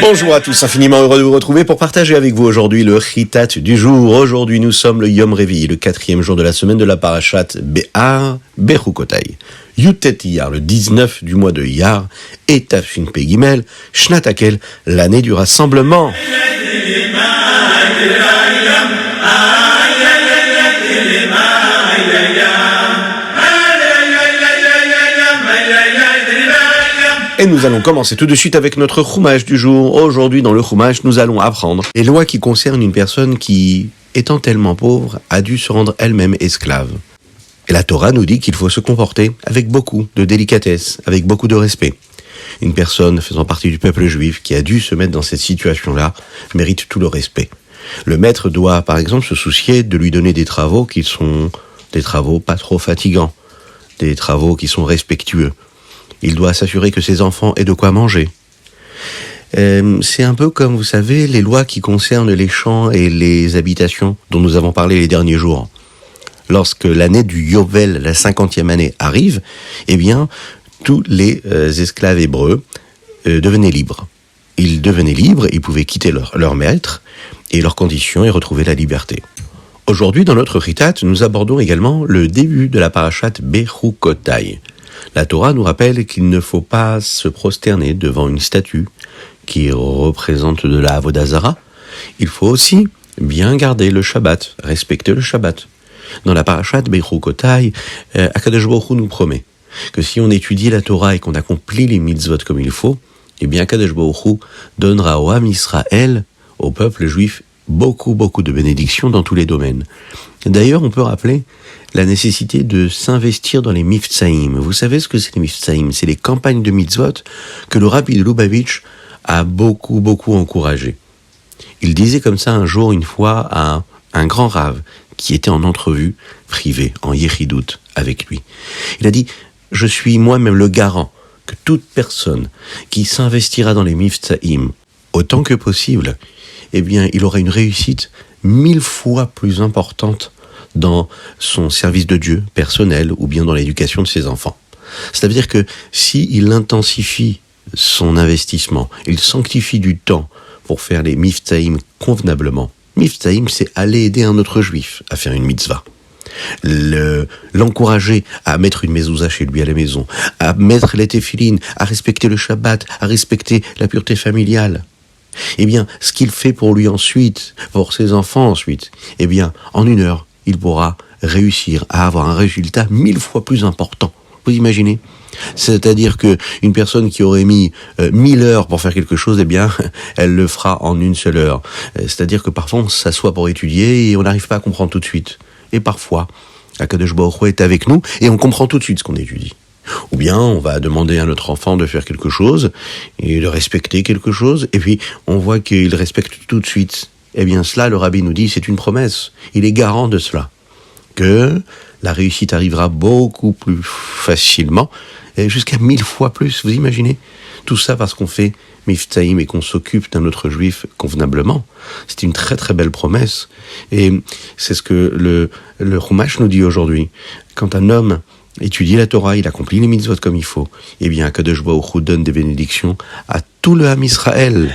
Bonjour à tous, infiniment heureux de vous retrouver pour partager avec vous aujourd'hui le Chitat du jour. Aujourd'hui nous sommes le Yom Revi, le 4e jour de la semaine de la Parashat Be'ar Bechukotai. Yutet Iyar, le 19 du mois de Iyar, et Tafshin Pei Gimel, Shnatakel, l'année du rassemblement. Et nous allons commencer tout de suite avec notre Chumash du jour. Aujourd'hui, dans le Chumash, nous allons apprendre les lois qui concernent une personne qui, étant tellement pauvre, a dû se rendre elle-même esclave. Et la Torah nous dit qu'il faut se comporter avec beaucoup de délicatesse, avec beaucoup de respect. Une personne faisant partie du peuple juif qui a dû se mettre dans cette situation-là mérite tout le respect. Le maître doit, par exemple, se soucier de lui donner des travaux qui sont des travaux pas trop fatigants, des travaux qui sont respectueux. Il doit s'assurer que ses enfants aient de quoi manger. C'est un peu comme, vous savez, les lois qui concernent les champs et les habitations dont nous avons parlé les derniers jours. Lorsque l'année du Yovel, la 50e année, arrive, eh bien, tous les esclaves hébreux devenaient libres. Ils devenaient libres, ils pouvaient quitter leur maître et leurs conditions et retrouver la liberté. Aujourd'hui, dans notre Chitat, nous abordons également le début de la Parashat Bechukotai. La Torah nous rappelle qu'il ne faut pas se prosterner devant une statue qui représente de la Avodah Zara. Il faut aussi bien garder le Shabbat, respecter le Shabbat. Dans la Parashat Bechukotai, Akadosh Baruch Hu nous promet que si on étudie la Torah et qu'on accomplit les mitzvot comme il faut, eh bien Akadosh Baruch Hu donnera au Am Israël, au peuple juif, beaucoup de bénédictions dans tous les domaines. D'ailleurs, on peut rappeler la nécessité de s'investir dans les miftsaïm. Vous savez ce que c'est les miftsaïm? C'est les campagnes de mitzvot que le rabbi de Lubavitch a beaucoup encouragé. Il disait comme ça un jour, une fois, à un grand rave qui était en entrevue privée, en yéchidout avec lui. Il a dit « Je suis moi-même le garant que toute personne qui s'investira dans les miftsaïm autant que possible, eh bien, il aura une réussite 1000 fois plus importante dans son service de Dieu personnel ou bien dans l'éducation de ses enfants. C'est-à-dire que s'il intensifie son investissement, il sanctifie du temps pour faire les miftaïm convenablement. Miftaïm, c'est aller aider un autre juif à faire une mitzvah. L'encourager à mettre une mezouza chez lui à la maison, à mettre les téphilines, à respecter le Shabbat, à respecter la pureté familiale. Eh bien, ce qu'il fait pour lui ensuite, pour ses enfants ensuite, eh bien, en 1 heure, il pourra réussir à avoir un résultat 1000 fois plus important. Vous imaginez? C'est-à-dire que une personne qui aurait mis 1000 heures pour faire quelque chose, eh bien, elle le fera en 1 seule heure. C'est-à-dire que parfois, on s'assoit pour étudier et on n'arrive pas à comprendre tout de suite. Et parfois, Akadosh Baruch Hu est avec nous et on comprend tout de suite ce qu'on étudie. Ou bien, on va demander à notre enfant de faire quelque chose et de respecter quelque chose, et puis on voit qu'il respecte tout de suite. Eh bien, cela, le rabbi nous dit, c'est une promesse. Il est garant de cela, que la réussite arrivera beaucoup plus facilement, et jusqu'à 1000 fois plus, vous imaginez? Tout ça parce qu'on fait miftaïm et qu'on s'occupe d'un autre juif convenablement. C'est une très belle promesse. Et c'est ce que le Chumash nous dit aujourd'hui. Quand un homme étudie la Torah, il accomplit les mitzvot comme il faut, eh bien, Akadosh Baruch Hu donne des bénédictions à tout le Ham Israël.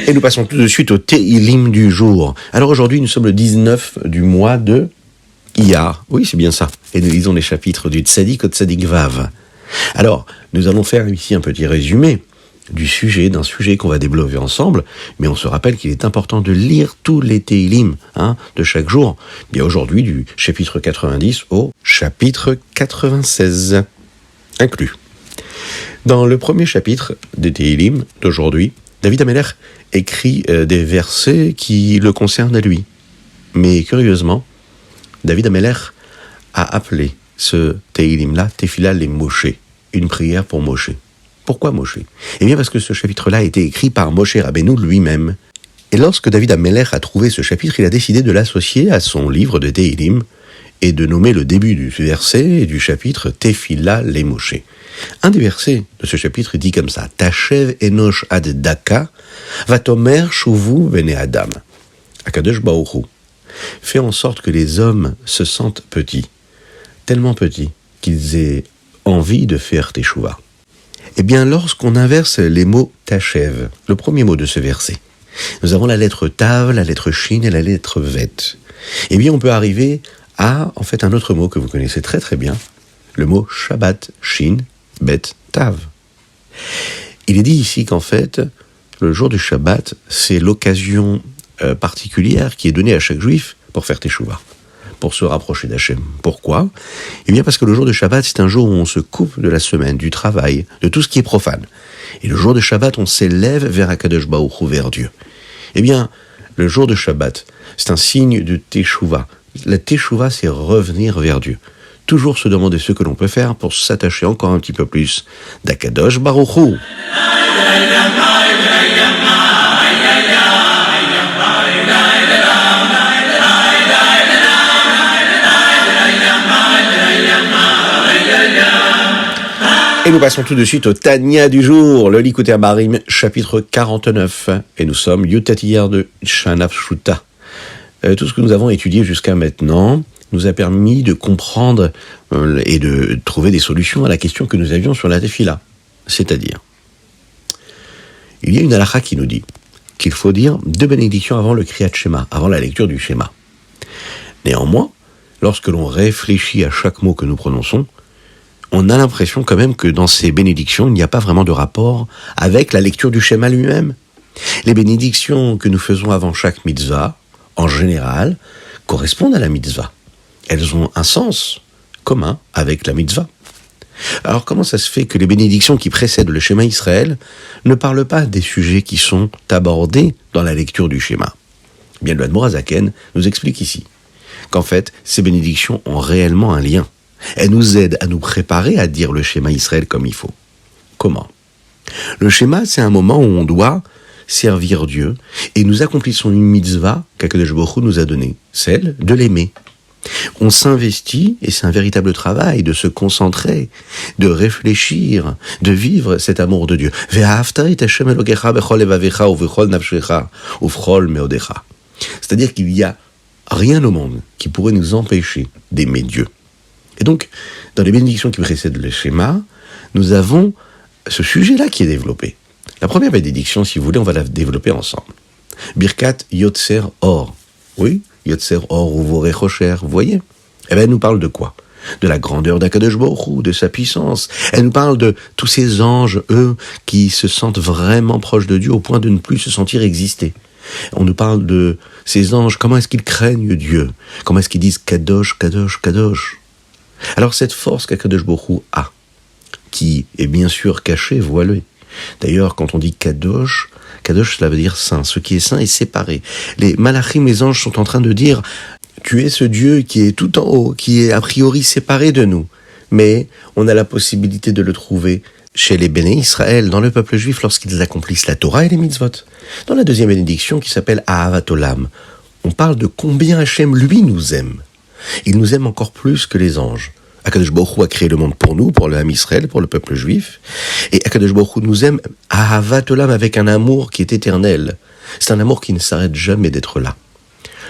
Et nous passons tout de suite au Tehilim du jour. Alors aujourd'hui, nous sommes le 19 du mois de Iyar. Oui, c'est bien ça. Et nous lisons les chapitres du Tzadik au Tzadik Vav. Alors, nous allons faire ici un petit résumé d'un sujet qu'on va développer ensemble, mais on se rappelle qu'il est important de lire tous les Tehilim de chaque jour. Bien aujourd'hui, du chapitre 90 au chapitre 96, inclus. Dans le premier chapitre des Tehilim d'aujourd'hui, David HaMelech écrit des versets qui le concernent à lui. Mais curieusement, David HaMelech a appelé ce Tehilim-là, Tefila les Moshe, une prière pour Moshe. Pourquoi Moshe? Eh bien parce que ce chapitre-là a été écrit par Moshe Rabbeinu lui-même. Et lorsque David HaMelech a trouvé ce chapitre, il a décidé de l'associer à son livre de Tehilim, est de nommer le début du verset du chapitre Tefila les Moshe. Un des versets de ce chapitre dit comme ça: Tachev enosh ad daka, vatomer shuvu bene adam. Akadosh Baruch Hu fait en sorte que les hommes se sentent petits, tellement petits qu'ils aient envie de faire teshuva. Eh bien, lorsqu'on inverse les mots tachev, le premier mot de ce verset, nous avons la lettre tav, la lettre shin et la lettre vet. Eh bien, on peut arriver à, en fait, un autre mot que vous connaissez très très bien, le mot Shabbat, shin, bet, tav. Il est dit ici qu'en fait, le jour du Shabbat, c'est l'occasion particulière qui est donnée à chaque juif pour faire teshuva, pour se rapprocher d'Hachem. Pourquoi ? Eh bien parce que le jour de Shabbat, c'est un jour où on se coupe de la semaine, du travail, de tout ce qui est profane. Et le jour de Shabbat, on s'élève vers Akadosh Baruch Hu, vers Dieu. Eh bien, le jour de Shabbat, c'est un signe de teshuva. La teshuva, c'est revenir vers Dieu. Toujours se demander ce que l'on peut faire pour s'attacher encore un petit peu plus d'Akadosh Baruch Hu. Et nous passons tout de suite au Tanya du jour, le Likutei Amarim, chapitre 49. Et nous sommes Yutatiyar de Shana Pshuta. Tout ce que nous avons étudié jusqu'à maintenant nous a permis de comprendre et de trouver des solutions à la question que nous avions sur la tefila. C'est-à-dire, il y a une halakha qui nous dit qu'il faut dire 2 bénédictions avant le Kriyat Shema, avant la lecture du Shema. Néanmoins, lorsque l'on réfléchit à chaque mot que nous prononçons, on a l'impression quand même que dans ces bénédictions, il n'y a pas vraiment de rapport avec la lecture du Shema lui-même. Les bénédictions que nous faisons avant chaque mitzvah, en général, correspondent à la mitzvah. Elles ont un sens commun avec la mitzvah. Alors comment ça se fait que les bénédictions qui précèdent le Shema Israël ne parlent pas des sujets qui sont abordés dans la lecture du Shema ? Eh bien, le Admor HaZaken nous explique ici qu'en fait, ces bénédictions ont réellement un lien. Elles nous aident à nous préparer à dire le Shema Israël comme il faut. Comment ? Le Shema, c'est un moment où on doit servir Dieu et nous accomplissons une mitzvah qu'Akadosh Baruch Hu nous a donnée, celle de l'aimer. On s'investit, et c'est un véritable travail, de se concentrer, de réfléchir, de vivre cet amour de Dieu. C'est-à-dire qu'il n'y a rien au monde qui pourrait nous empêcher d'aimer Dieu. Et donc, dans les bénédictions qui précèdent le schéma, nous avons ce sujet-là qui est développé. La première bénédiction, si vous voulez, on va la développer ensemble. Birkat Yotzer Or. Oui, Yotzer Or ou Vorechosher, vous voyez ? Eh bien, elle nous parle de quoi ? De la grandeur d'Akadosh Baruch Hu, de sa puissance. Elle nous parle de tous ces anges, eux, qui se sentent vraiment proches de Dieu au point de ne plus se sentir exister. On nous parle de ces anges, comment est-ce qu'ils craignent Dieu ? Comment est-ce qu'ils disent Kadosh, Kadosh, Kadosh ? Alors cette force qu'Akadosh Baruch Hu a, qui est bien sûr cachée, voilée. D'ailleurs, quand on dit Kadosh, Kadosh cela veut dire saint. Ce qui est saint est séparé. Les malachim, les anges sont en train de dire tu es ce Dieu qui est tout en haut, qui est a priori séparé de nous. Mais on a la possibilité de le trouver chez les Béné Israël, dans le peuple juif, lorsqu'ils accomplissent la Torah et les mitzvot. Dans la deuxième bénédiction qui s'appelle Ahavat Olam, on parle de combien Hachem, lui, nous aime. Il nous aime encore plus que les anges. Akadosh Baruch Hu a créé le monde pour nous, pour le Ham Israël, pour le peuple juif. Et Akadosh Baruch Hu nous aime Ahavat Olam avec un amour qui est éternel. C'est un amour qui ne s'arrête jamais d'être là.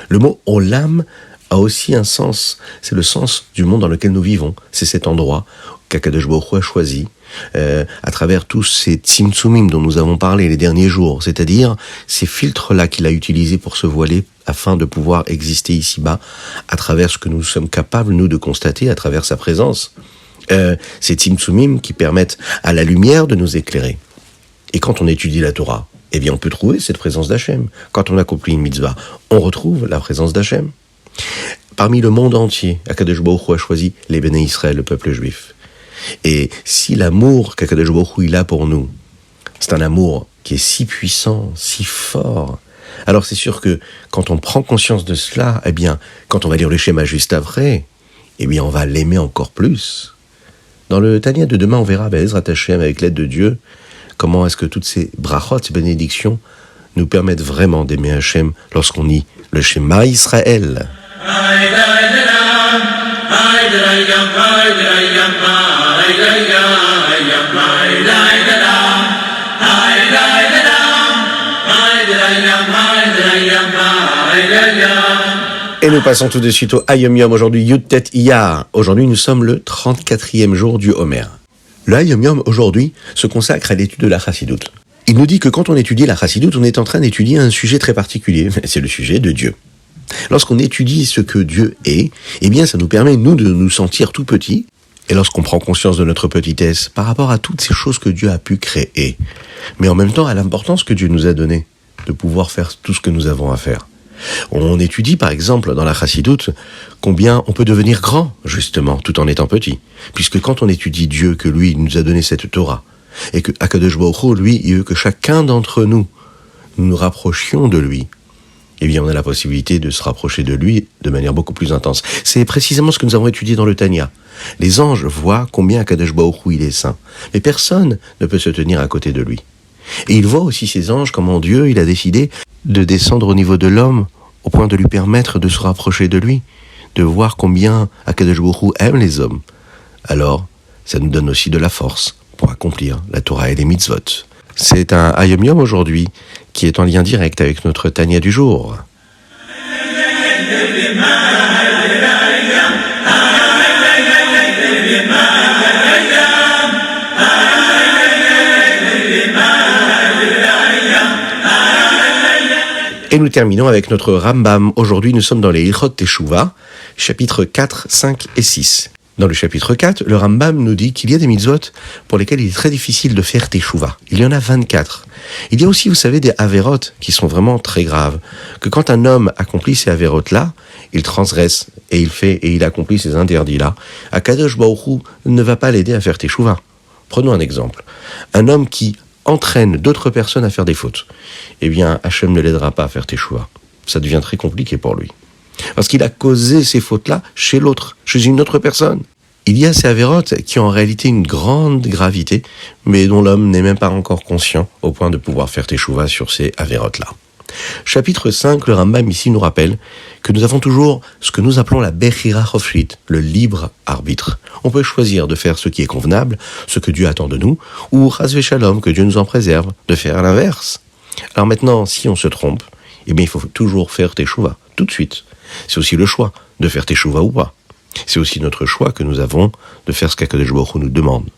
Le mot Olam a aussi un sens. C'est le sens du monde dans lequel nous vivons. C'est cet endroit qu'Akadosh Baruch Hu a choisi à travers tous ces tzimtzumim dont nous avons parlé les derniers jours, c'est-à-dire ces filtres-là qu'il a utilisés pour se voiler afin de pouvoir exister ici-bas à travers ce que nous sommes capables, nous, de constater à travers sa présence. Ces tzimtzumim qui permettent à la lumière de nous éclairer. Et quand on étudie la Torah, eh bien on peut trouver cette présence d'Hachem. Quand on accomplit une mitzvah, on retrouve la présence d'Hachem. Parmi le monde entier, Akadosh Baruch Hu a choisi les Béné Israël, le peuple juif. Et si l'amour qu'Akadosh Baruch Hu il a pour nous, c'est un amour qui est si puissant, si fort, alors c'est sûr que quand on prend conscience de cela, eh bien, quand on va lire le schéma juste après, eh bien, on va l'aimer encore plus. Dans le Tanya de demain, on verra, Be'ezrat Hashem, avec l'aide de Dieu, comment est-ce que toutes ces brachot, ces bénédictions, nous permettent vraiment d'aimer Hashem lorsqu'on lit le schéma Israël. Et nous passons tout de suite au Hayom Yom, aujourd'hui Yud Tet Iyar. Aujourd'hui nous sommes le 34e jour du Homer. Le Hayom Yom aujourd'hui se consacre à l'étude de la Chassidoute. Il nous dit que quand on étudie la Chassidoute, on est en train d'étudier un sujet très particulier, c'est le sujet de Dieu. Lorsqu'on étudie ce que Dieu est, eh bien ça nous permet nous de nous sentir tout petits, et lorsqu'on prend conscience de notre petitesse par rapport à toutes ces choses que Dieu a pu créer, mais en même temps à l'importance que Dieu nous a donnée de pouvoir faire tout ce que nous avons à faire. On étudie par exemple dans la Chassidoute combien on peut devenir grand, justement, tout en étant petit. Puisque quand on étudie Dieu, que lui nous a donné cette Torah, et que Akadosh Baruch Hu, lui, il veut que chacun d'entre nous nous rapprochions de lui, eh bien on a la possibilité de se rapprocher de lui de manière beaucoup plus intense. C'est précisément ce que nous avons étudié dans le Tanya. Les anges voient combien Akadosh Baruch Hu il est saint, mais personne ne peut se tenir à côté de lui. Et ils voient aussi ces anges, comment Dieu il a décidé de descendre au niveau de l'homme, au point de lui permettre de se rapprocher de lui, de voir combien Akadosh Baruch Hu aime les hommes. Alors, ça nous donne aussi de la force pour accomplir la Torah et les mitzvot. C'est un Hayom Yom aujourd'hui qui est en lien direct avec notre Tanya du jour. Et nous terminons avec notre Rambam. Aujourd'hui, nous sommes dans les Ilchot Teshuvah, chapitres 4, 5 et 6. Dans le chapitre 4, le Rambam nous dit qu'il y a des mitzvot pour lesquels il est très difficile de faire Teshuvah. Il y en a 24. Il y a aussi, vous savez, des Averot qui sont vraiment très graves. Que quand un homme accomplit ces Averot-là, il transgresse et il accomplit ces interdits-là. Akadosh Baruch Hu ne va pas l'aider à faire Teshuvah. Prenons un exemple. Un homme qui entraîne d'autres personnes à faire des fautes, eh bien, Hachem ne l'aidera pas à faire Teshuvah. Ça devient très compliqué pour lui. Parce qu'il a causé ces fautes-là chez l'autre, chez une autre personne. Il y a ces avérotes qui ont en réalité une grande gravité, mais dont l'homme n'est même pas encore conscient au point de pouvoir faire Teshuvah sur ces avérotes-là. Chapitre 5, le Rambam ici nous rappelle que nous avons toujours ce que nous appelons la Bechira Chofshit, le libre arbitre. On peut choisir de faire ce qui est convenable, ce que Dieu attend de nous, ou Chas v'Shalom, que Dieu nous en préserve, de faire l'inverse. Alors maintenant, si on se trompe, eh bien il faut toujours faire Teshuvah, tout de suite. C'est aussi le choix de faire Teshuvah ou pas. C'est aussi notre choix que nous avons de faire ce qu'Akadosh Baruch Hu nous demande.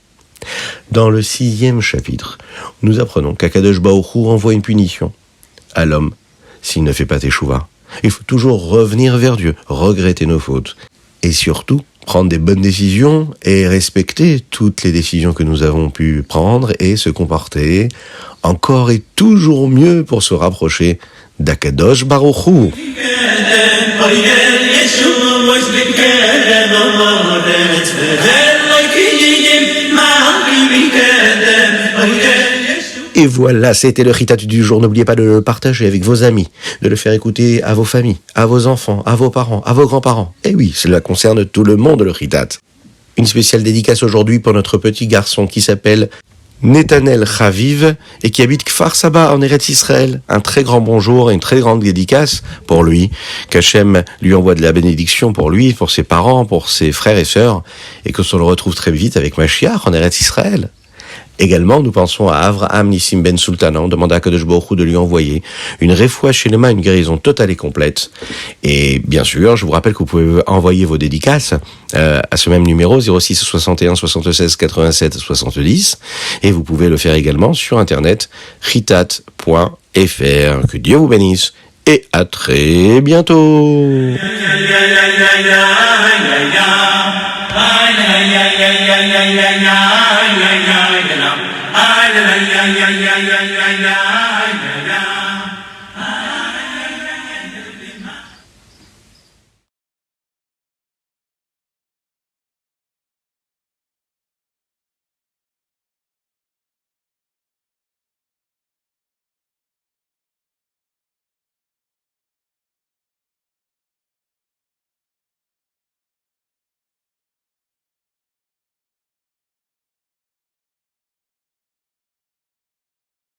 Dans le 6e chapitre, nous apprenons qu'Akadosh Baruch Hu envoie une punition à l'homme s'il ne fait pas Teshuvah. Il faut toujours revenir vers Dieu, regretter nos fautes, et surtout prendre des bonnes décisions et respecter toutes les décisions que nous avons pu prendre et se comporter encore et toujours mieux pour se rapprocher d'Akadosh Baruch Hu. Et voilà, c'était le Chitat du jour. N'oubliez pas de le partager avec vos amis, de le faire écouter à vos familles, à vos enfants, à vos parents, à vos grands-parents. Et oui, cela concerne tout le monde, le Chitat. Une spéciale dédicace aujourd'hui pour notre petit garçon qui s'appelle Netanel Chaviv et qui habite Kfar Saba en Eretz Israël. Un très grand bonjour et une très grande dédicace pour lui. Qu'Hachem lui envoie de la bénédiction pour lui, pour ses parents, pour ses frères et sœurs, et que l'on le retrouve très vite avec Mashiach en Eretz Israël. Également, nous pensons à Avraham Nissim Ben Sultanan, demanda à Kadosh Baruch Hu de lui envoyer une refoua shelema, une guérison totale et complète. Et bien sûr, je vous rappelle que vous pouvez envoyer vos dédicaces à ce même numéro 06 61 76 87 70, et vous pouvez le faire également sur internet chitat.fr. Que Dieu vous bénisse et à très bientôt. Ay,